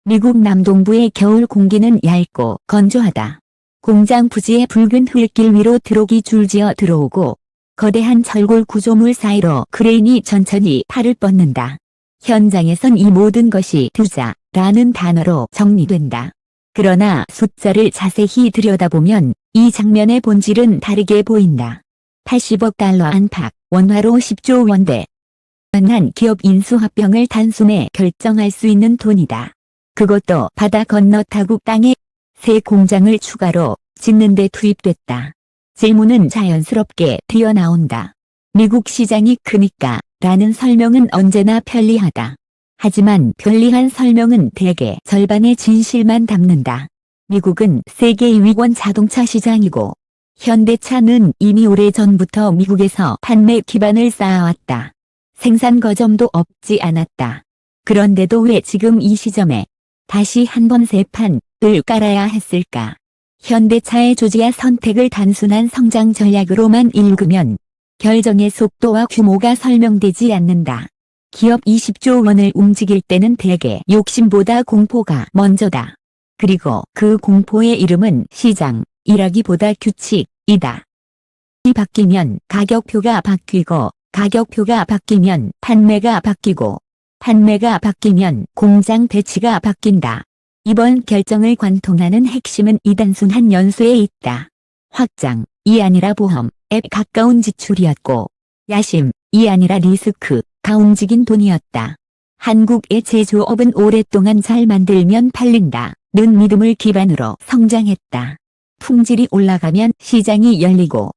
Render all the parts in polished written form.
미국 남동부의 겨울 공기는 얇고 건조하다. 공장 부지의 붉은 흙길 위로 트럭이 줄지어 들어오고 거대한 철골 구조물 사이로 크레인이 천천히 팔을 뻗는다. 현장에선 이 모든 것이 투자라는 단어로 정리된다. 그러나 숫자를 자세히 들여다보면 이 장면의 본질은 다르게 보인다. 80억 달러 안팎, 원화로 10조 원대. 한 기업 인수합병을 단숨에 결정할 수 있는 돈이다. 그것도 바다 건너타국 땅에 새 공장을 추가로 짓는 데 투입됐다. 질문은 자연스럽게 튀어나온다. 미국 시장이 크니까 라는 설명은 언제나 편리하다. 하지만 편리한 설명은 대개 절반의 진실만 담는다. 미국은 세계 2위권 자동차 시장이고 현대차는 이미 오래전부터 미국에서 판매 기반을 쌓아왔다. 생산 거점도 없지 않았다. 그런데도 왜 지금 이 시점에 다시 한번 새 판을 깔아야 했을까? 현대차의 조지아 선택을 단순한 성장 전략으로만 읽으면 결정의 속도와 규모가 설명되지 않는다. 기업 20조 원을 움직일 때는 대개 욕심보다 공포가 먼저다. 그리고 그 공포의 이름은 시장이라기보다 규칙이다. 이 바뀌면 가격표가 바뀌고 가격표가 바뀌면 판매가 바뀌고 판매가 바뀌면 공장 배치가 바뀐다. 이번 결정을 관통하는 핵심은 이 단순한 연수에 있다. 확장이 아니라 보험에 가까운 지출이었고 야심이 아니라 리스크가 움직인 돈이었다. 한국의 제조업은 오랫동안 잘 만들면 팔린다는 믿음을 기반으로 성장했다. 품질이 올라가면 시장이 열리고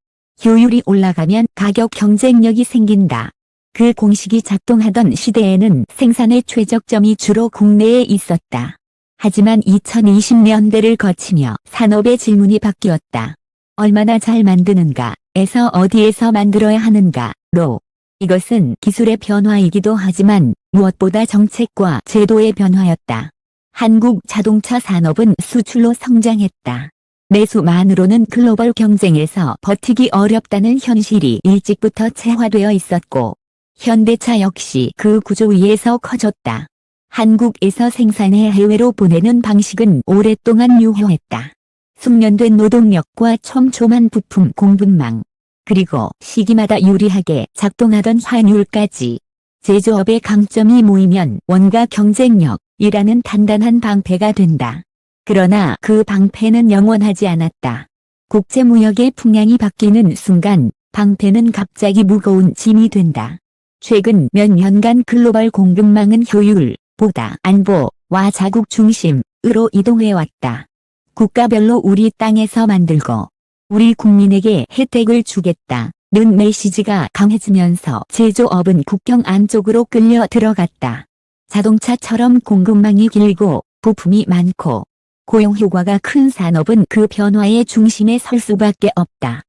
효율이 올라가면 가격 경쟁력이 생긴다. 그 공식이 작동하던 시대에는 생산의 최적점이 주로 국내에 있었다. 하지만 2020년대를 거치며 산업의 질문이 바뀌었다. 얼마나 잘 만드는가에서 어디에서 만들어야 하는가로. 이것은 기술의 변화이기도 하지만 무엇보다 정책과 제도의 변화였다. 한국 자동차 산업은 수출로 성장했다. 내수만으로는 글로벌 경쟁에서 버티기 어렵다는 현실이 일찍부터 체화되어 있었고 현대차 역시 그 구조 위에서 커졌다. 한국에서 생산해 해외로 보내는 방식은 오랫동안 유효했다. 숙련된 노동력과 촘촘한 부품 공급망, 그리고 시기마다 유리하게 작동하던 환율까지 제조업의 강점이 모이면 원가 경쟁력이라는 단단한 방패가 된다. 그러나 그 방패는 영원하지 않았다. 국제무역의 풍향이 바뀌는 순간 방패는 갑자기 무거운 짐이 된다. 최근 몇 년간 글로벌 공급망은 효율보다 안보와 자국 중심으로 이동해왔다. 국가별로 우리 땅에서 만들고 우리 국민에게 혜택을 주겠다는 메시지가 강해지면서 제조업은 국경 안쪽으로 끌려 들어갔다. 자동차처럼 공급망이 길고 부품이 많고 고용 효과가 큰 산업은 그 변화의 중심에 설 수밖에 없다.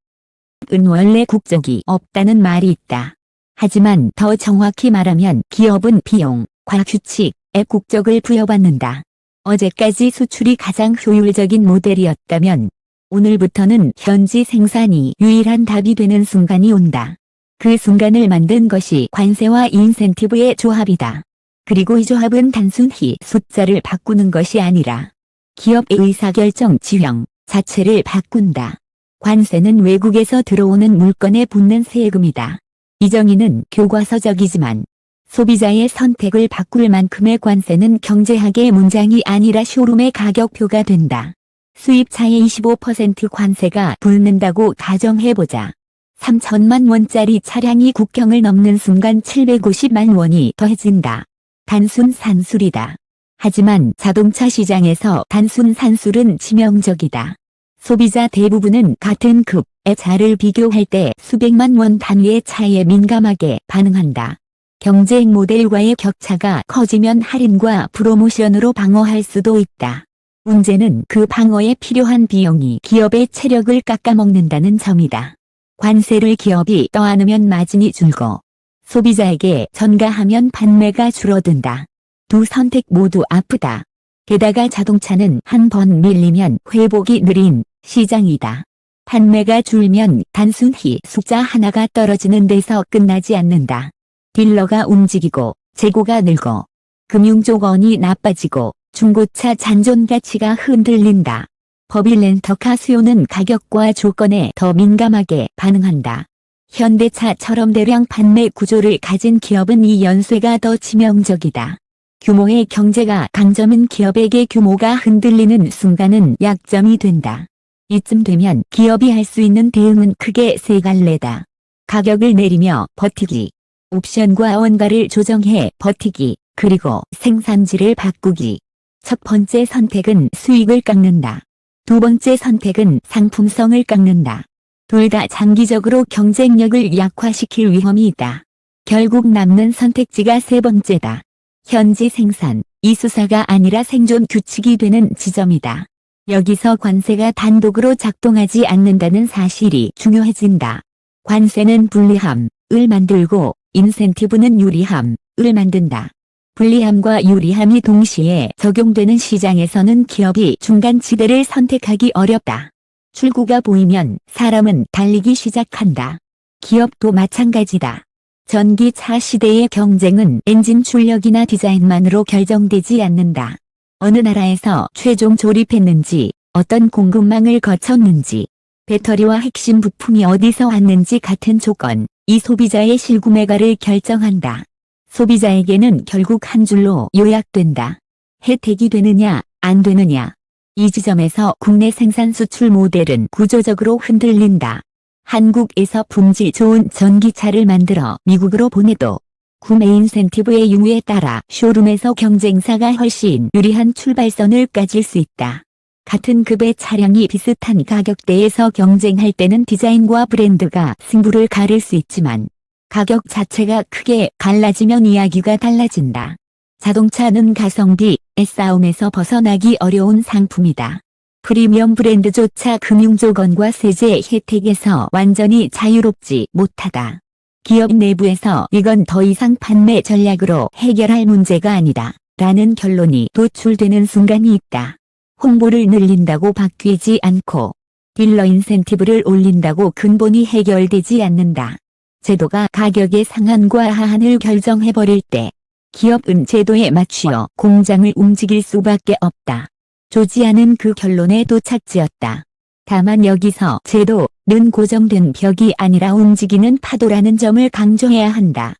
은 원래 국적이 없다는 말이 있다. 하지만 더 정확히 말하면 기업은 비용과 규칙에 국적을 부여받는다. 어제까지 수출이 가장 효율적인 모델이었다면 오늘부터는 현지 생산이 유일한 답이 되는 순간이 온다. 그 순간을 만든 것이 관세와 인센티브의 조합이다. 그리고 이 조합은 단순히 숫자를 바꾸는 것이 아니라 기업의 의사결정 지형 자체를 바꾼다. 관세는 외국에서 들어오는 물건에 붙는 세금이다. 이 정의는 교과서적이지만 소비자의 선택을 바꿀 만큼의 관세는 경제학의 문장이 아니라 쇼룸의 가격표가 된다. 수입차에 25% 관세가 붙는다고 가정해보자. 3천만 원짜리 차량이 국경을 넘는 순간 750만 원이 더해진다. 단순 산술이다. 하지만 자동차 시장에서 단순 산술은 치명적이다. 소비자 대부분은 같은 급의 차를 비교할 때 수백만 원 단위의 차이에 민감하게 반응한다. 경쟁 모델과의 격차가 커지면 할인과 프로모션으로 방어할 수도 있다. 문제는 그 방어에 필요한 비용이 기업의 체력을 깎아먹는다는 점이다. 관세를 기업이 떠안으면 마진이 줄고 소비자에게 전가하면 판매가 줄어든다. 두 선택 모두 아프다. 게다가 자동차는 한 번 밀리면 회복이 느린 시장이다. 판매가 줄면 단순히 숫자 하나가 떨어지는 데서 끝나지 않는다. 딜러가 움직이고 재고가 늘고 금융조건이 나빠지고 중고차 잔존 가치가 흔들린다. 법인 렌터카 수요는 가격과 조건에 더 민감하게 반응한다. 현대차처럼 대량 판매 구조를 가진 기업은 이 연쇄가 더 치명적이다. 규모의 경제가 강점인 기업에게 규모가 흔들리는 순간은 약점이 된다. 이쯤 되면 기업이 할 수 있는 대응은 크게 세 갈래다. 가격을 내리며 버티기, 옵션과 원가를 조정해 버티기, 그리고 생산지를 바꾸기. 첫 번째 선택은 수익을 깎는다. 두 번째 선택은 상품성을 깎는다. 둘 다 장기적으로 경쟁력을 약화시킬 위험이 있다. 결국 남는 선택지가 세 번째다. 현지 생산, 이 수사가 아니라 생존 규칙이 되는 지점이다. 여기서 관세가 단독으로 작동하지 않는다는 사실이 중요해진다. 관세는 불리함을 만들고 인센티브는 유리함을 만든다. 불리함과 유리함이 동시에 적용되는 시장에서는 기업이 중간지대를 선택하기 어렵다. 출구가 보이면 사람은 달리기 시작한다. 기업도 마찬가지다. 전기차 시대의 경쟁은 엔진 출력이나 디자인만으로 결정되지 않는다. 어느 나라에서 최종 조립했는지, 어떤 공급망을 거쳤는지, 배터리와 핵심 부품이 어디서 왔는지 같은 조건, 이 소비자의 실구매가를 결정한다. 소비자에게는 결국 한 줄로 요약된다. 혜택이 되느냐, 안 되느냐. 이 지점에서 국내 생산 수출 모델은 구조적으로 흔들린다. 한국에서 품질 좋은 전기차를 만들어 미국으로 보내도 구매 인센티브의 유무에 따라 쇼룸에서 경쟁사가 훨씬 유리한 출발선을 까질 수 있다. 같은 급의 차량이 비슷한 가격대에서 경쟁할 때는 디자인과 브랜드가 승부를 가를 수 있지만 가격 자체가 크게 갈라지면 이야기가 달라진다. 자동차는 가성비의 싸움에서 벗어나기 어려운 상품이다. 프리미엄 브랜드조차 금융조건과 세제 혜택에서 완전히 자유롭지 못하다. 기업 내부에서 이건 더 이상 판매 전략으로 해결할 문제가 아니다. 라는 결론이 도출되는 순간이 있다. 홍보를 늘린다고 바뀌지 않고 딜러 인센티브를 올린다고 근본이 해결되지 않는다. 제도가 가격의 상한과 하한을 결정해버릴 때 기업은 제도에 맞추어 공장을 움직일 수밖에 없다. 조지아는 그 결론에 도착지었다. 다만 여기서 제도는 고정된 벽이 아니라 움직이는 파도라는 점을 강조해야 한다.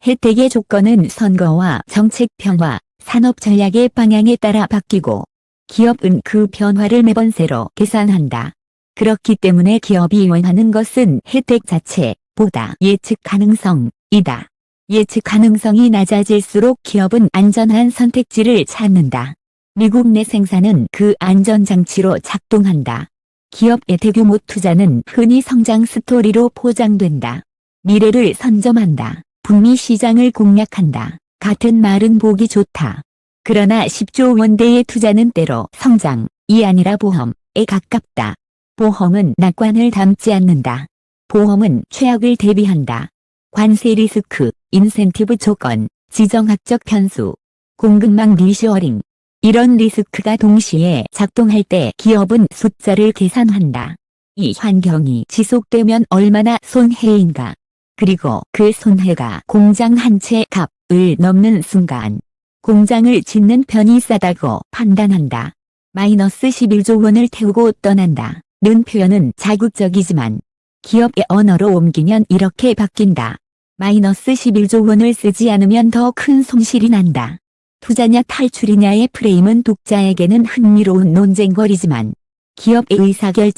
혜택의 조건은 선거와 정책 변화, 산업 전략의 방향에 따라 바뀌고 기업은 그 변화를 매번 새로 계산한다. 그렇기 때문에 기업이 원하는 것은 혜택 자체보다 예측 가능성이다. 예측 가능성이 낮아질수록 기업은 안전한 선택지를 찾는다. 미국 내 생산은 그 안전장치로 작동한다. 기업의 대규모 투자는 흔히 성장 스토리로 포장된다. 미래를 선점한다. 북미 시장을 공략한다. 같은 말은 보기 좋다. 그러나 10조 원대의 투자는 때로 성장이 아니라 보험에 가깝다. 보험은 낙관을 담지 않는다. 보험은 최악을 대비한다. 관세 리스크, 인센티브 조건, 지정학적 변수, 공급망 리쇼어링. 이런 리스크가 동시에 작동할 때 기업은 숫자를 계산한다. 이 환경이 지속되면 얼마나 손해인가. 그리고 그 손해가 공장 한 채 값을 넘는 순간 공장을 짓는 편이 싸다고 판단한다. 마이너스 11조 원을 태우고 떠난다. 는 표현은 자극적이지만 기업의 언어로 옮기면 이렇게 바뀐다. 마이너스 11조 원을 쓰지 않으면 더 큰 손실이 난다. 투자냐 탈출이냐의 프레임은 독자에게는 흥미로운 논쟁거리지만 기업의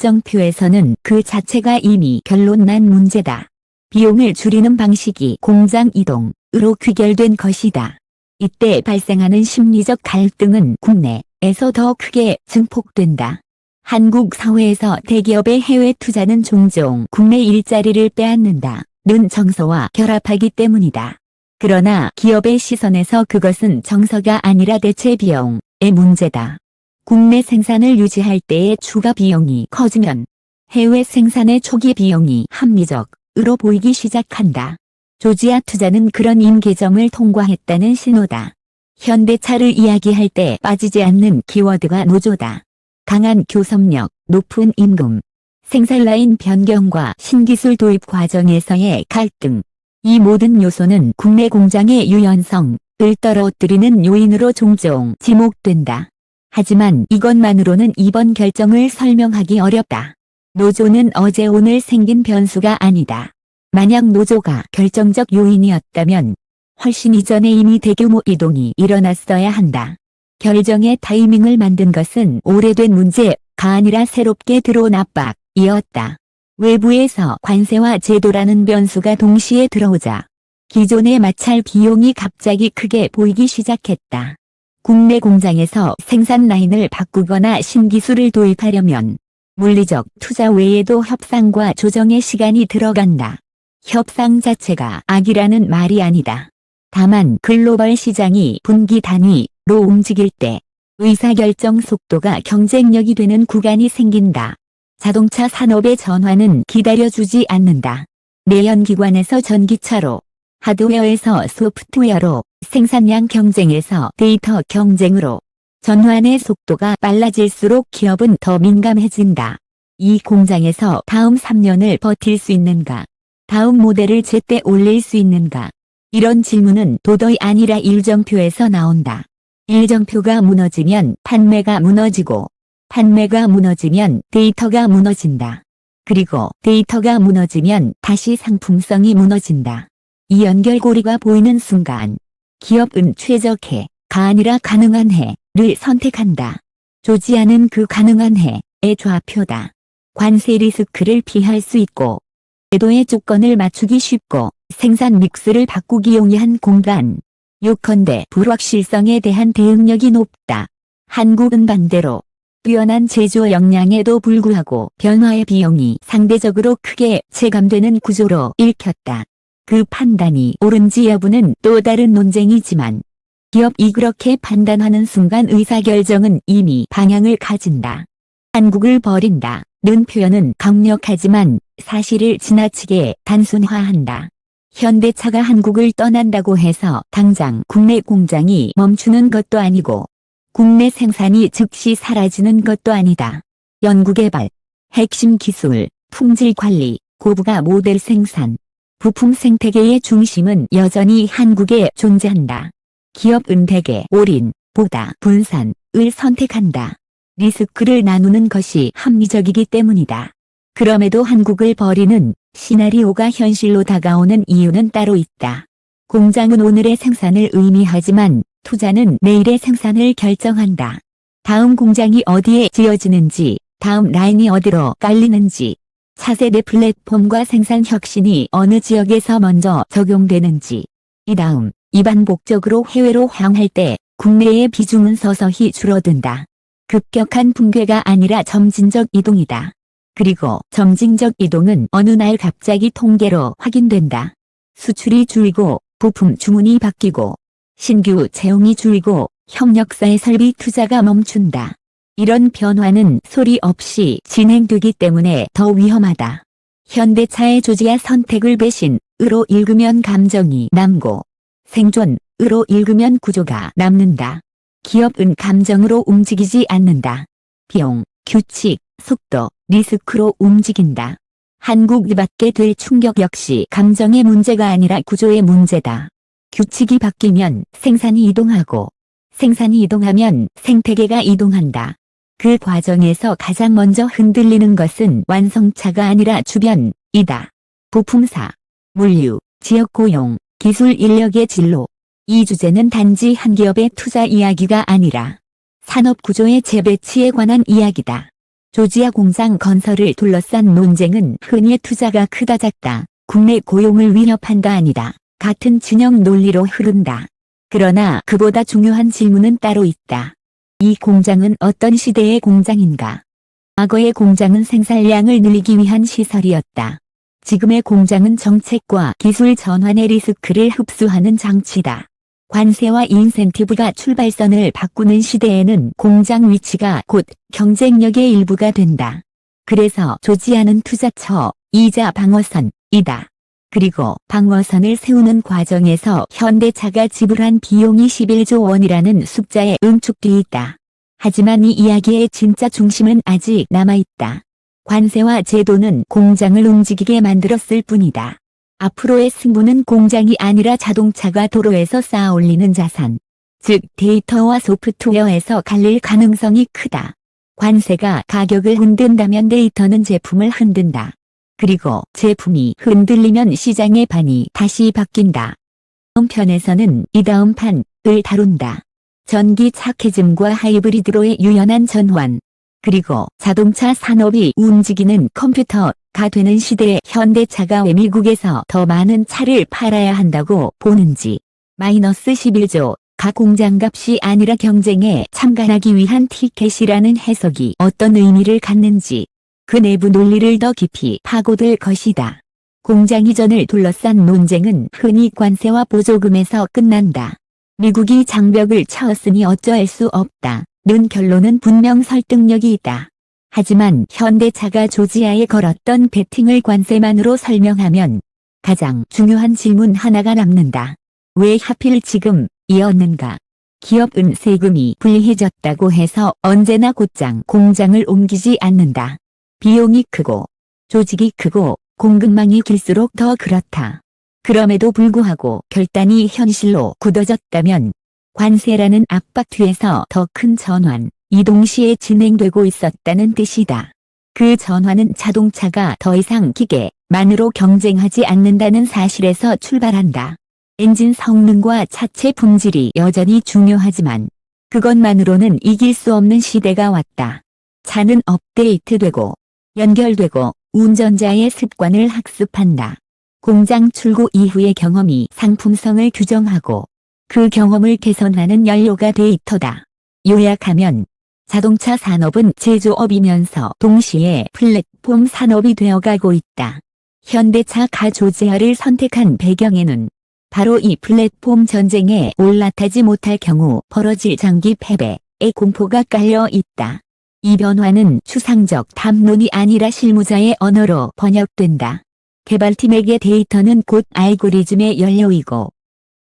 의사결정표에서는 그 자체가 이미 결론 난 문제다. 비용을 줄이는 방식이 공장 이동으로 귀결된 것이다. 이때 발생하는 심리적 갈등은 국내에서 더 크게 증폭된다. 한국 사회에서 대기업의 해외 투자는 종종 국내 일자리를 빼앗는다. 는 정서와 결합하기 때문이다. 그러나 기업의 시선에서 그것은 정서가 아니라 대체 비용의 문제다. 국내 생산을 유지할 때의 추가 비용이 커지면 해외 생산의 초기 비용이 합리적으로 보이기 시작한다. 조지아 투자는 그런 임계점을 통과했다는 신호다. 현대차를 이야기할 때 빠지지 않는 키워드가 노조다. 강한 교섭력, 높은 임금, 생산라인 변경과 신기술 도입 과정에서의 갈등. 이 모든 요소는 국내 공장의 유연성을 떨어뜨리는 요인으로 종종 지목된다. 하지만 이것만으로는 이번 결정을 설명하기 어렵다. 노조는 어제 오늘 생긴 변수가 아니다. 만약 노조가 결정적 요인이었다면 훨씬 이전에 이미 대규모 이동이 일어났어야 한다. 결정의 타이밍을 만든 것은 오래된 문제가 아니라 새롭게 들어온 압박이었다. 외부에서 관세와 제도라는 변수가 동시에 들어오자 기존의 마찰 비용이 갑자기 크게 보이기 시작했다. 국내 공장에서 생산 라인을 바꾸거나 신기술을 도입하려면 물리적 투자 외에도 협상과 조정의 시간이 들어간다. 협상 자체가 악이라는 말이 아니다. 다만 글로벌 시장이 분기 단위로 움직일 때 의사결정 속도가 경쟁력이 되는 구간이 생긴다. 자동차 산업의 전환은 기다려주지 않는다. 내연기관에서 전기차로, 하드웨어에서 소프트웨어로, 생산량 경쟁에서 데이터 경쟁으로 전환의 속도가 빨라질수록 기업은 더 민감해진다. 이 공장에서 다음 3년을 버틸 수 있는가? 다음 모델을 제때 올릴 수 있는가? 이런 질문은 도덕이 아니라 일정표에서 나온다. 일정표가 무너지면 판매가 무너지고, 판매가 무너지면 데이터가 무너진다. 그리고 데이터가 무너지면 다시 상품성이 무너진다. 이 연결고리가 보이는 순간 기업은 최적해가 아니라 가능한 해를 선택한다. 조지아는 그 가능한 해의 좌표다. 관세 리스크를 피할 수 있고 제도의 조건을 맞추기 쉽고 생산 믹스를 바꾸기 용이한 공간. 요컨대 불확실성에 대한 대응력이 높다. 한국은 반대로 뛰어난 제조 역량에도 불구하고 변화의 비용이 상대적으로 크게 체감되는 구조로 읽혔다. 그 판단이 옳은지 여부는 또 다른 논쟁이지만 기업이 그렇게 판단하는 순간 의사결정은 이미 방향을 가진다. 한국을 버린다는 표현은 강력하지만 사실을 지나치게 단순화한다. 현대차가 한국을 떠난다고 해서 당장 국내 공장이 멈추는 것도 아니고 국내 생산이 즉시 사라지는 것도 아니다. 연구개발, 핵심 기술, 품질 관리, 고부가 모델 생산, 부품 생태계의 중심은 여전히 한국에 존재한다. 기업은 대개 올인보다 분산을 선택한다. 리스크를 나누는 것이 합리적이기 때문이다. 그럼에도 한국을 버리는 시나리오가 현실로 다가오는 이유는 따로 있다. 공장은 오늘의 생산을 의미하지만 투자는 내일의 생산을 결정한다. 다음 공장이 어디에 지어지는지, 다음 라인이 어디로 깔리는지, 차세대 플랫폼과 생산 혁신이 어느 지역에서 먼저 적용되는지, 이 다음, 이 반복적으로 해외로 향할 때 국내의 비중은 서서히 줄어든다. 급격한 붕괴가 아니라 점진적 이동이다. 그리고 점진적 이동은 어느 날 갑자기 통계로 확인된다. 수출이 줄고 부품 주문이 바뀌고 신규 채용이 줄고 협력사의 설비 투자가 멈춘다. 이런 변화는 소리 없이 진행되기 때문에 더 위험하다. 현대차의 조지아 선택을 배신으로 읽으면 감정이 남고 생존으로 읽으면 구조가 남는다. 기업은 감정으로 움직이지 않는다. 비용, 규칙, 속도, 리스크로 움직인다. 한국이 받게 될 충격 역시 감정의 문제가 아니라 구조의 문제다. 규칙이 바뀌면 생산이 이동하고 생산이 이동하면 생태계가 이동한다. 그 과정에서 가장 먼저 흔들리는 것은 완성차가 아니라 주변이다. 부품사, 물류, 지역 고용, 기술 인력의 진로. 이 주제는 단지 한 기업의 투자 이야기가 아니라 산업 구조의 재배치에 관한 이야기다. 조지아 공장 건설을 둘러싼 논쟁은 흔히 투자가 크다 작다, 국내 고용을 위협한다 아니다. 같은 진영 논리로 흐른다. 그러나 그보다 중요한 질문은 따로 있다. 이 공장은 어떤 시대의 공장인가? 과거의 공장은 생산량을 늘리기 위한 시설이었다. 지금의 공장은 정책과 기술 전환의 리스크를 흡수하는 장치다. 관세와 인센티브가 출발선을 바꾸는 시대에는 공장 위치가 곧 경쟁력의 일부가 된다. 그래서 조지아는 투자처이자 방어선이다. 그리고 방어선을 세우는 과정에서 현대차가 지불한 비용이 11조 원이라는 숫자에 응축돼 있다. 하지만 이 이야기의 진짜 중심은 아직 남아있다. 관세와 제도는 공장을 움직이게 만들었을 뿐이다. 앞으로의 승부는 공장이 아니라 자동차가 도로에서 쌓아 올리는 자산, 즉 데이터와 소프트웨어에서 갈릴 가능성이 크다. 관세가 가격을 흔든다면 데이터는 제품을 흔든다. 그리고 제품이 흔들리면 시장의 반이 다시 바뀐다. 다음 편에서는 이 다음 판을 다룬다. 전기차 캐즘과 하이브리드로의 유연한 전환. 그리고 자동차 산업이 움직이는 컴퓨터가 되는 시대에 현대차가 왜 미국에서 더 많은 차를 팔아야 한다고 보는지. -11조. 가 공장값이 아니라 경쟁에 참가하기 위한 티켓이라는 해석이 어떤 의미를 갖는지 그 내부 논리를 더 깊이 파고들 것이다. 공장 이전을 둘러싼 논쟁은 흔히 관세와 보조금에서 끝난다. 미국이 장벽을 쳤으니 어쩔 수 없다는 결론은 분명 설득력이 있다. 하지만 현대차가 조지아에 걸었던 베팅을 관세만으로 설명하면 가장 중요한 질문 하나가 남는다. 왜 하필 지금 이었는가? 기업은 세금이 불리해졌다고 해서 언제나 곧장 공장을 옮기지 않는다. 비용이 크고 조직이 크고 공급망이 길수록 더 그렇다. 그럼에도 불구하고 결단이 현실로 굳어졌다면 관세라는 압박 뒤에서 더 큰 전환이 동시에 진행되고 있었다는 뜻이다. 그 전환은 자동차가 더 이상 기계만으로 경쟁하지 않는다는 사실에서 출발한다. 엔진 성능과 차체 품질이 여전히 중요하지만 그것만으로는 이길 수 없는 시대가 왔다. 차는 업데이트되고 연결되고 운전자의 습관을 학습한다. 공장 출고 이후의 경험이 상품성을 규정하고 그 경험을 개선하는 연료가 데이터다. 요약하면 자동차 산업은 제조업이면서 동시에 플랫폼 산업이 되어가고 있다. 현대차가 조지아를 선택한 배경에는 바로 이 플랫폼 전쟁에 올라타지 못할 경우 벌어질 장기 패배의 공포가 깔려 있다. 이 변화는 추상적 탐론이 아니라 실무자의 언어로 번역된다. 개발팀에게 데이터는 곧 알고리즘의 연료이고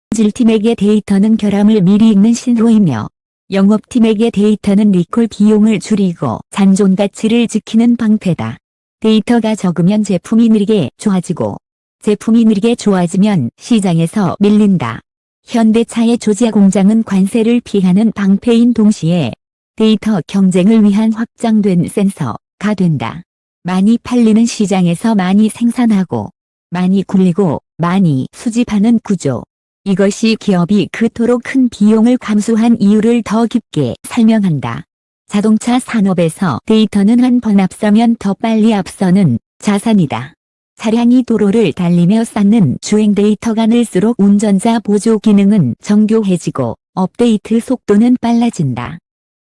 품질팀에게 데이터는 결함을 미리 읽는 신호이며 영업팀에게 데이터는 리콜 비용을 줄이고 잔존 가치를 지키는 방패다. 데이터가 적으면 제품이 느리게 좋아지고 제품이 느리게 좋아지면 시장에서 밀린다. 현대차의 조지아 공장은 관세를 피하는 방패인 동시에 데이터 경쟁을 위한 확장된 센서가 된다. 많이 팔리는 시장에서 많이 생산하고 많이 굴리고 많이 수집하는 구조. 이것이 기업이 그토록 큰 비용을 감수한 이유를 더 깊게 설명한다. 자동차 산업에서 데이터는 한 번 앞서면 더 빨리 앞서는 자산이다. 차량이 도로를 달리며 쌓는 주행 데이터가 늘수록 운전자 보조 기능은 정교해지고 업데이트 속도는 빨라진다.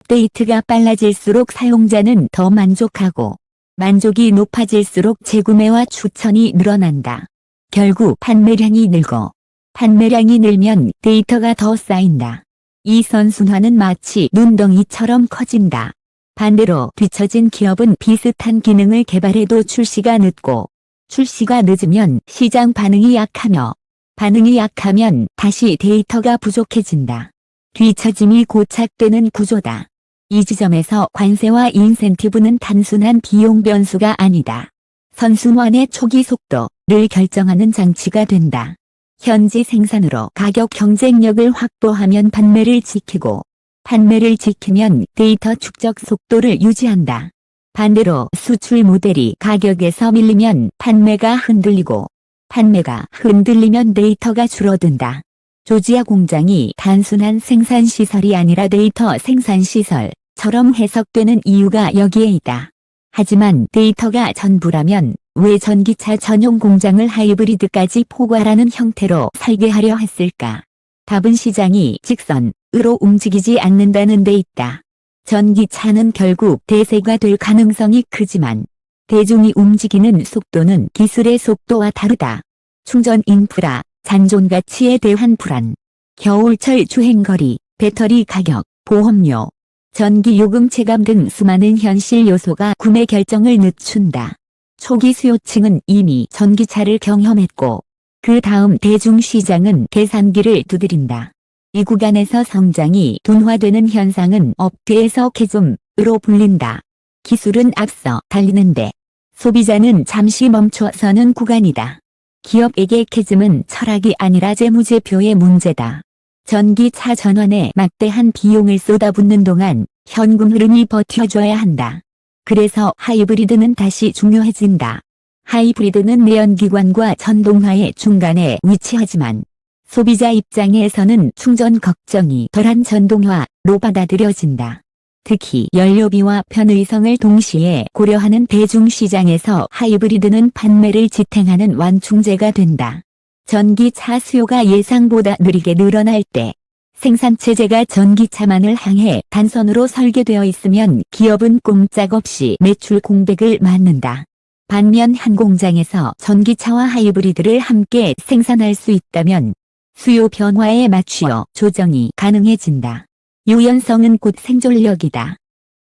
업데이트가 빨라질수록 사용자는 더 만족하고 만족이 높아질수록 재구매와 추천이 늘어난다. 결국 판매량이 늘고 판매량이 늘면 데이터가 더 쌓인다. 이 선순환은 마치 눈덩이처럼 커진다. 반대로 뒤처진 기업은 비슷한 기능을 개발해도 출시가 늦고 출시가 늦으면 시장 반응이 약하며 반응이 약하면 다시 데이터가 부족해진다. 뒤처짐이 고착되는 구조다. 이 지점에서 관세와 인센티브는 단순한 비용 변수가 아니다. 선순환의 초기 속도를 결정하는 장치가 된다. 현지 생산으로 가격 경쟁력을 확보하면 판매를 지키고 판매를 지키면 데이터 축적 속도를 유지한다. 반대로 수출 모델이 가격에서 밀리면 판매가 흔들리고 판매가 흔들리면 데이터가 줄어든다. 조지아 공장이 단순한 생산시설이 아니라 데이터 생산시설처럼 해석되는 이유가 여기에 있다. 하지만 데이터가 전부라면 왜 전기차 전용 공장을 하이브리드까지 포괄하는 형태로 설계하려 했을까? 답은 시장이 직선으로 움직이지 않는다는 데 있다. 전기차는 결국 대세가 될 가능성이 크지만 대중이 움직이는 속도는 기술의 속도와 다르다. 충전 인프라, 잔존 가치에 대한 불안, 겨울철 주행거리, 배터리 가격, 보험료, 전기 요금 체감 등 수많은 현실 요소가 구매 결정을 늦춘다. 초기 수요층은 이미 전기차를 경험했고 그 다음 대중시장은 계산기를 두드린다. 이 구간에서 성장이 둔화되는 현상은 업계에서 캐즘으로 불린다. 기술은 앞서 달리는데 소비자는 잠시 멈춰서는 구간이다. 기업에게 캐즘은 철학이 아니라 재무제표의 문제다. 전기차 전환에 막대한 비용을 쏟아붓는 동안 현금 흐름이 버텨줘야 한다. 그래서 하이브리드는 다시 중요해진다. 하이브리드는 내연기관과 전동화의 중간에 위치하지만 소비자 입장에서는 충전 걱정이 덜한 전동화로 받아들여진다. 특히 연료비와 편의성을 동시에 고려하는 대중시장에서 하이브리드는 판매를 지탱하는 완충제가 된다. 전기차 수요가 예상보다 느리게 늘어날 때 생산체제가 전기차만을 향해 단선으로 설계되어 있으면 기업은 꼼짝없이 매출 공백을 맞는다. 반면 한 공장에서 전기차와 하이브리드를 함께 생산할 수 있다면 수요 변화에 맞추어 조정이 가능해진다. 유연성은 곧 생존력이다.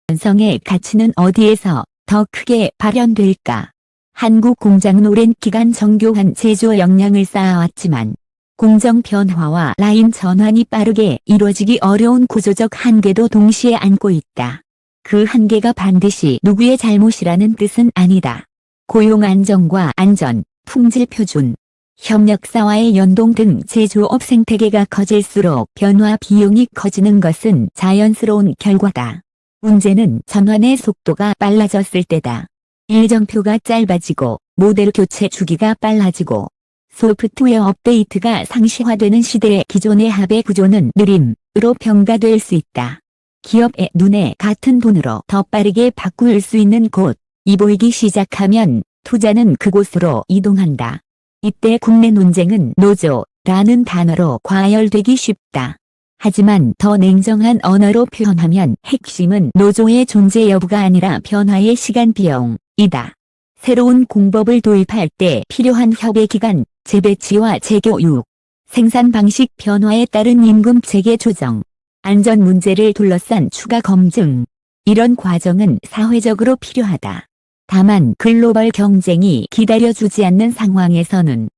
유연성의 가치는 어디에서 더 크게 발현될까? 한국 공장은 오랜 기간 정교한 제조 역량을 쌓아왔지만 공정 변화와 라인 전환이 빠르게 이루어지기 어려운 구조적 한계도 동시에 안고 있다. 그 한계가 반드시 누구의 잘못이라는 뜻은 아니다. 고용 안정과 안전, 품질 표준, 협력사와의 연동 등 제조업 생태계가 커질수록 변화 비용이 커지는 것은 자연스러운 결과다. 문제는 전환의 속도가 빨라졌을 때다. 일정표가 짧아지고 모델 교체 주기가 빨라지고 소프트웨어 업데이트가 상시화되는 시대의 기존의 합의 구조는 느림으로 평가될 수 있다. 기업의 눈에 같은 돈으로 더 빠르게 바꿀 수 있는 곳이 보이기 시작하면 투자는 그곳으로 이동한다. 이때 국내 논쟁은 노조라는 단어로 과열되기 쉽다. 하지만 더 냉정한 언어로 표현하면 핵심은 노조의 존재 여부가 아니라 변화의 시간 비용이다. 새로운 공법을 도입할 때 필요한 협의 기간, 재배치와 재교육, 생산 방식 변화에 따른 임금 체계 조정, 안전 문제를 둘러싼 추가 검증, 이런 과정은 사회적으로 필요하다. 다만 글로벌 경쟁이 기다려주지 않는 상황에서는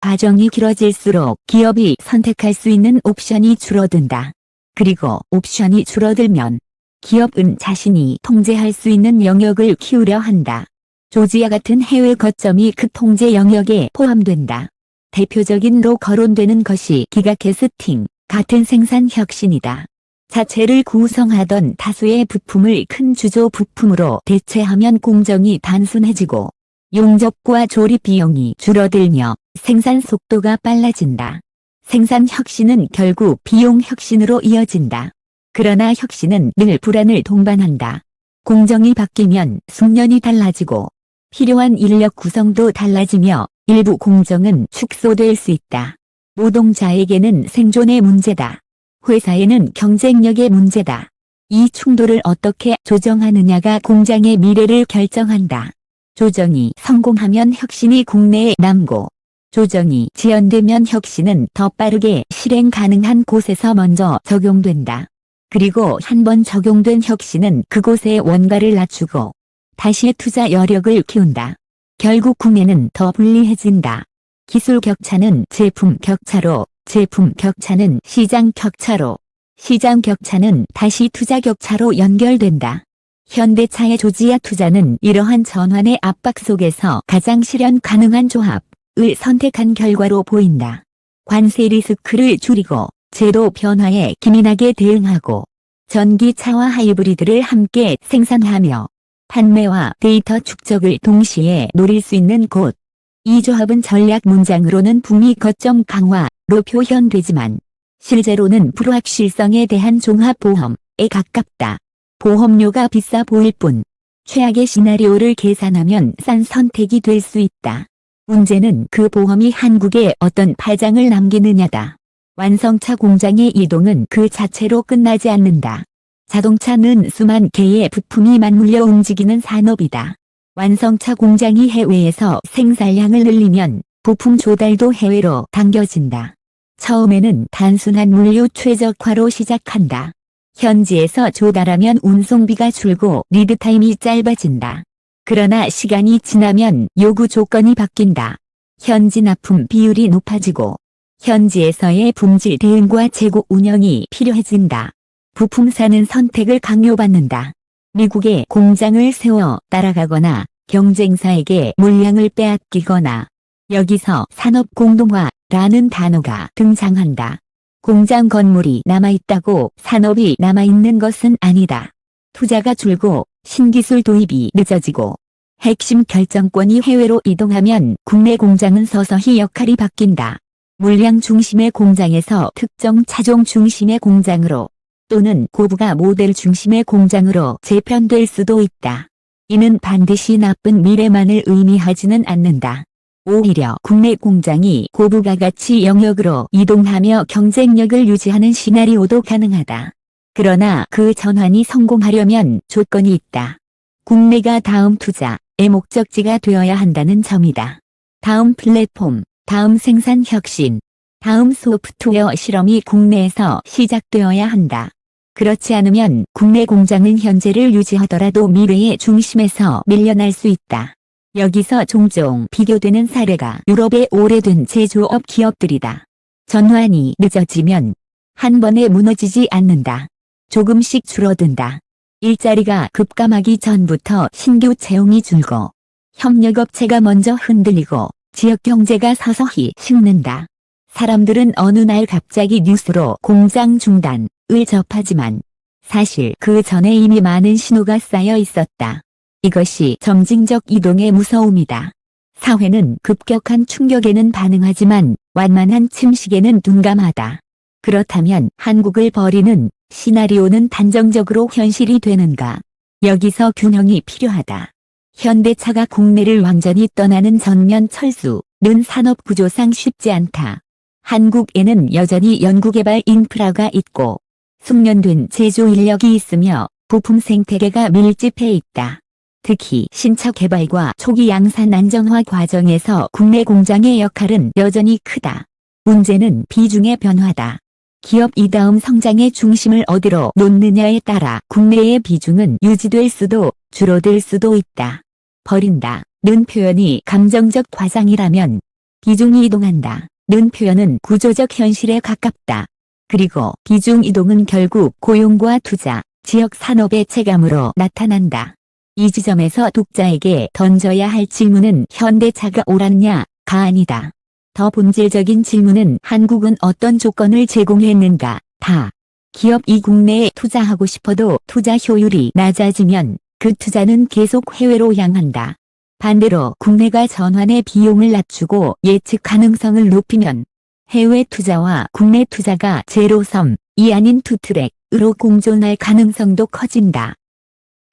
과정이 길어질수록 기업이 선택할 수 있는 옵션이 줄어든다. 그리고 옵션이 줄어들면 기업은 자신이 통제할 수 있는 영역을 키우려 한다. 조지아 같은 해외 거점이 그 통제 영역에 포함된다. 대표적인로 거론되는 것이 기가캐스팅 같은 생산 혁신이다. 자체를 구성하던 다수의 부품을 큰 주조 부품으로 대체하면 공정이 단순해지고 용접과 조립 비용이 줄어들며 생산 속도가 빨라진다. 생산 혁신은 결국 비용 혁신으로 이어진다. 그러나 혁신은 늘 불안을 동반한다. 공정이 바뀌면 숙련이 달라지고 필요한 인력 구성도 달라지며 일부 공정은 축소될 수 있다. 노동자에게는 생존의 문제다. 회사에는 경쟁력의 문제다. 이 충돌을 어떻게 조정하느냐가 공장의 미래를 결정한다. 조정이 성공하면 혁신이 국내에 남고 조정이 지연되면 혁신은 더 빠르게 실행 가능한 곳에서 먼저 적용된다. 그리고 한 번 적용된 혁신은 그곳의 원가를 낮추고 다시 투자 여력을 키운다. 결국 국내는 더 불리해진다. 기술 격차는 제품 격차로, 제품 격차는 시장 격차로, 시장 격차는 다시 투자 격차로 연결된다. 현대차의 조지아 투자는 이러한 전환의 압박 속에서 가장 실현 가능한 조합을 선택한 결과로 보인다. 관세 리스크를 줄이고 제도 변화에 기민하게 대응하고 전기차와 하이브리드를 함께 생산하며 판매와 데이터 축적을 동시에 노릴 수 있는 곳. 이 조합은 전략 문장으로는 북미 거점 강화로 표현되지만 실제로는 불확실성에 대한 종합보험에 가깝다. 보험료가 비싸 보일 뿐 최악의 시나리오를 계산하면 싼 선택이 될 수 있다. 문제는 그 보험이 한국에 어떤 파장을 남기느냐다. 완성차 공장의 이동은 그 자체로 끝나지 않는다. 자동차는 수만 개의 부품이 맞물려 움직이는 산업이다. 완성차 공장이 해외에서 생산량을 늘리면 부품 조달도 해외로 당겨진다. 처음에는 단순한 물류 최적화로 시작한다. 현지에서 조달하면 운송비가 줄고 리드타임이 짧아진다. 그러나 시간이 지나면 요구 조건이 바뀐다. 현지 납품 비율이 높아지고 현지에서의 품질 대응과 재고 운영이 필요해진다. 부품사는 선택을 강요받는다. 미국에 공장을 세워 따라가거나 경쟁사에게 물량을 빼앗기거나 여기서 산업 공동화라는 단어가 등장한다. 공장 건물이 남아있다고 산업이 남아있는 것은 아니다. 투자가 줄고 신기술 도입이 늦어지고 핵심 결정권이 해외로 이동하면 국내 공장은 서서히 역할이 바뀐다. 물량 중심의 공장에서 특정 차종 중심의 공장으로 또는 고부가 모델 중심의 공장으로 재편될 수도 있다. 이는 반드시 나쁜 미래만을 의미하지는 않는다. 오히려 국내 공장이 고부가 가치 영역으로 이동하며 경쟁력을 유지하는 시나리오도 가능하다. 그러나 그 전환이 성공하려면 조건이 있다. 국내가 다음 투자의 목적지가 되어야 한다는 점이다. 다음 플랫폼, 다음 생산 혁신, 다음 소프트웨어 실험이 국내에서 시작되어야 한다. 그렇지 않으면 국내 공장은 현재를 유지하더라도 미래의 중심에서 밀려날 수 있다. 여기서 종종 비교되는 사례가 유럽의 오래된 제조업 기업들이다. 전환이 늦어지면 한 번에 무너지지 않는다. 조금씩 줄어든다. 일자리가 급감하기 전부터 신규 채용이 줄고 협력업체가 먼저 흔들리고 지역 경제가 서서히 식는다. 사람들은 어느 날 갑자기 뉴스로 공장 중단을 접하지만 사실 그 전에 이미 많은 신호가 쌓여 있었다. 이것이 점진적 이동의 무서움이다. 사회는 급격한 충격에는 반응하지만 완만한 침식에는 둔감하다. 그렇다면 한국을 버리는 시나리오는 단정적으로 현실이 되는가? 여기서 균형이 필요하다. 현대차가 국내를 완전히 떠나는 전면 철수는 산업 구조상 쉽지 않다. 한국에는 여전히 연구개발 인프라가 있고 숙련된 제조 인력이 있으며 부품 생태계가 밀집해 있다. 특히 신차 개발과 초기 양산 안정화 과정에서 국내 공장의 역할은 여전히 크다. 문제는 비중의 변화다. 기업이 다음 성장의 중심을 어디로 놓느냐에 따라 국내의 비중은 유지될 수도 줄어들 수도 있다. 버린다는 표현이 감정적 과장이라면 비중이 이동한다는 표현은 구조적 현실에 가깝다. 그리고 비중 이동은 결국 고용과 투자, 지역 산업의 체감으로 나타난다. 이 지점에서 독자에게 던져야 할 질문은 현대차가 옳았냐가 아니다. 더 본질적인 질문은 한국은 어떤 조건을 제공했는가? 다. 기업이 국내에 투자하고 싶어도 투자 효율이 낮아지면 그 투자는 계속 해외로 향한다. 반대로 국내가 전환의 비용을 낮추고 예측 가능성을 높이면 해외 투자와 국내 투자가 제로섬이 아닌 투트랙으로 공존할 가능성도 커진다.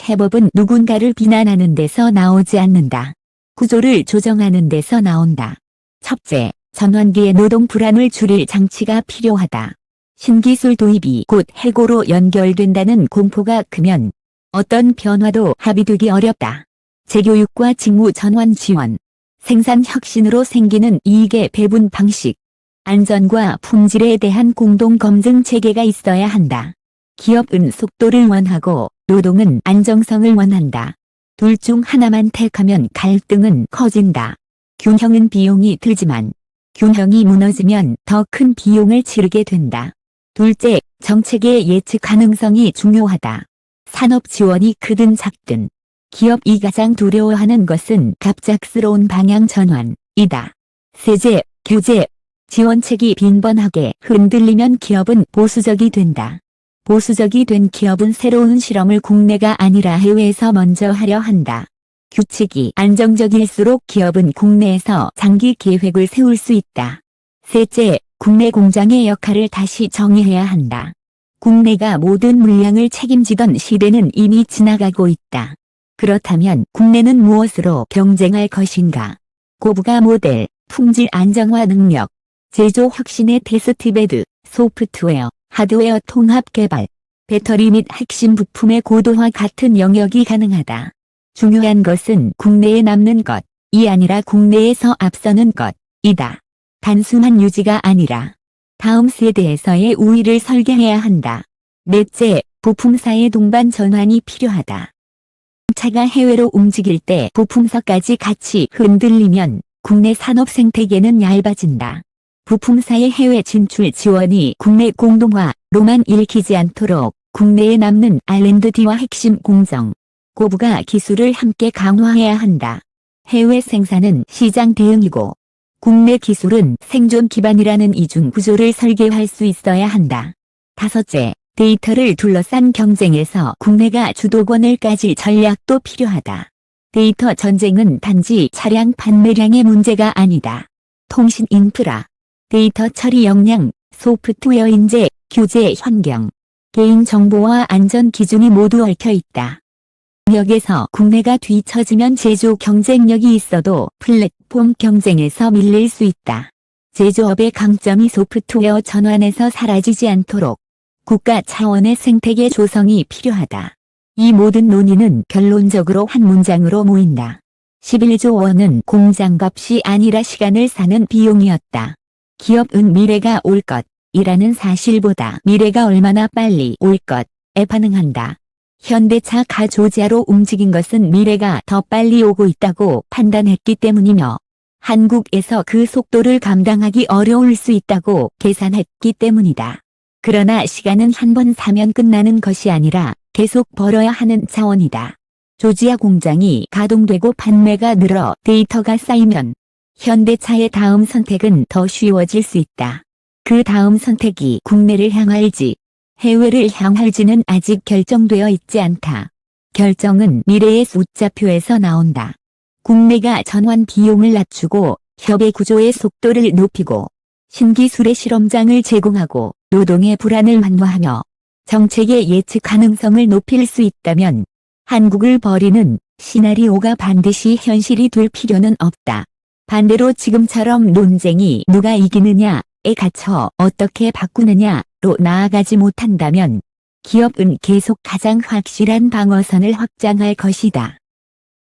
해법은 누군가를 비난하는 데서 나오지 않는다. 구조를 조정하는 데서 나온다. 첫째, 전환기의 노동 불안을 줄일 장치가 필요하다. 신기술 도입이 곧 해고로 연결된다는 공포가 크면 어떤 변화도 합의되기 어렵다. 재교육과 직무 전환 지원, 생산 혁신으로 생기는 이익의 배분 방식, 안전과 품질에 대한 공동 검증 체계가 있어야 한다. 기업은 속도를 원하고 노동은 안정성을 원한다. 둘 중 하나만 택하면 갈등은 커진다. 균형은 비용이 들지만 균형이 무너지면 더 큰 비용을 치르게 된다. 둘째, 정책의 예측 가능성이 중요하다. 산업 지원이 크든 작든 기업이 가장 두려워하는 것은 갑작스러운 방향 전환이다. 세제, 규제, 지원책이 빈번하게 흔들리면 기업은 보수적이 된다. 보수적이 된 기업은 새로운 실험을 국내가 아니라 해외에서 먼저 하려 한다. 규칙이 안정적일수록 기업은 국내에서 장기 계획을 세울 수 있다. 셋째, 국내 공장의 역할을 다시 정의해야 한다. 국내가 모든 물량을 책임지던 시대는 이미 지나가고 있다. 그렇다면 국내는 무엇으로 경쟁할 것인가? 고부가 모델, 품질 안정화 능력, 제조 혁신의 테스트베드, 소프트웨어, 하드웨어 통합 개발, 배터리 및 핵심 부품의 고도화 같은 영역이 가능하다. 중요한 것은 국내에 남는 것이 아니라 국내에서 앞서는 것이다. 단순한 유지가 아니라 다음 세대에서의 우위를 설계해야 한다. 넷째, 부품사의 동반 전환이 필요하다. 차가 해외로 움직일 때 부품사까지 같이 흔들리면 국내 산업 생태계는 얇아진다. 부품사의 해외 진출 지원이 국내 공동화로만 읽히지 않도록 국내에 남는 R&D와 핵심 공정, 고부가 기술을 함께 강화해야 한다. 해외 생산은 시장 대응이고 국내 기술은 생존 기반이라는 이중 구조를 설계할 수 있어야 한다. 다섯째, 데이터를 둘러싼 경쟁에서 국내가 주도권을 가질 전략도 필요하다. 데이터 전쟁은 단지 차량 판매량의 문제가 아니다. 통신 인프라, 데이터 처리 역량, 소프트웨어 인재, 규제 환경, 개인정보와 안전 기준이 모두 얽혀 있다. 여기서 국내가 뒤처지면 제조 경쟁력이 있어도 플랫폼 경쟁에서 밀릴 수 있다. 제조업의 강점이 소프트웨어 전환에서 사라지지 않도록 국가 차원의 생태계 조성이 필요하다. 이 모든 논의는 결론적으로 한 문장으로 모인다. 11조 원은 공장값이 아니라 시간을 사는 비용이었다. 기업은 미래가 올 것이라는 사실보다 미래가 얼마나 빨리 올 것에 반응한다. 현대차 가조제로 움직인 것은 미래가 더 빨리 오고 있다고 판단했기 때문이며 한국에서 그 속도를 감당하기 어려울 수 있다고 계산했기 때문이다. 그러나 시간은 한 번 사면 끝나는 것이 아니라 계속 벌어야 하는 자원이다. 조지아 공장이 가동되고 판매가 늘어 데이터가 쌓이면 현대차의 다음 선택은 더 쉬워질 수 있다. 그 다음 선택이 국내를 향할지 해외를 향할지는 아직 결정되어 있지 않다. 결정은 미래의 숫자표에서 나온다. 국내가 전환 비용을 낮추고 협의 구조의 속도를 높이고 신기술의 실험장을 제공하고 노동의 불안을 완화하며 정책의 예측 가능성을 높일 수 있다면 한국을 버리는 시나리오가 반드시 현실이 될 필요는 없다. 반대로 지금처럼 논쟁이 누가 이기느냐에 갇혀 어떻게 바꾸느냐로 나아가지 못한다면 기업은 계속 가장 확실한 방어선을 확장할 것이다.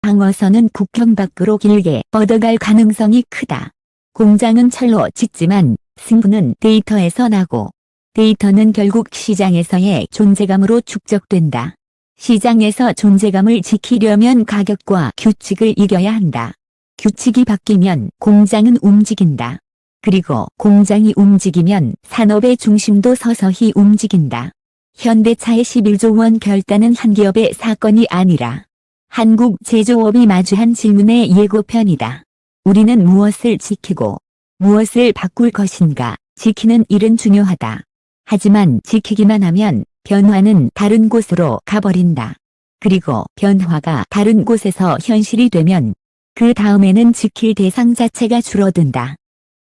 방어선은 국경 밖으로 길게 뻗어갈 가능성이 크다. 공장은 철로 짓지만 승부는 데이터에서 나고 데이터는 결국 시장에서의 존재감으로 축적된다. 시장에서 존재감을 지키려면 가격과 규칙을 이겨야 한다. 규칙이 바뀌면 공장은 움직인다. 그리고 공장이 움직이면 산업의 중심도 서서히 움직인다. 현대차의 11조 원 결단은 한 기업의 사건이 아니라 한국 제조업이 마주한 질문의 예고편이다. 우리는 무엇을 지키고 무엇을 바꿀 것인가? 지키는 일은 중요하다. 하지만 지키기만 하면 변화는 다른 곳으로 가버린다. 그리고 변화가 다른 곳에서 현실이 되면 그 다음에는 지킬 대상 자체가 줄어든다.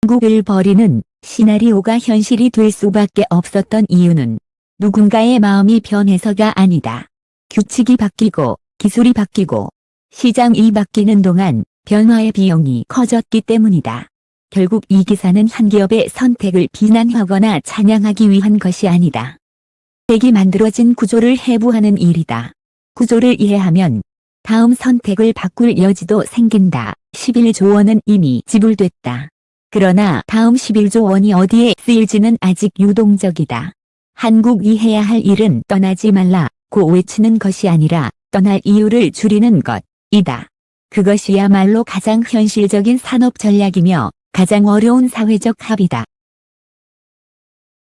한국을 버리는 시나리오가 현실이 될 수밖에 없었던 이유는 누군가의 마음이 변해서가 아니다. 규칙이 바뀌고 기술이 바뀌고 시장이 바뀌는 동안 변화의 비용이 커졌기 때문이다. 결국 이 기사는 한 기업의 선택을 비난하거나 찬양하기 위한 것이 아니다. 백이 만들어진 구조를 해부하는 일이다. 구조를 이해하면 다음 선택을 바꿀 여지도 생긴다. 11조 원은 이미 지불됐다. 그러나 다음 11조 원이 어디에 쓰일지는 아직 유동적이다. 한국이 해야 할 일은 떠나지 말라고 외치는 것이 아니라 떠날 이유를 줄이는 것이다. 그것이야말로 가장 현실적인 산업 전략이며 가장 어려운 사회적 합의다.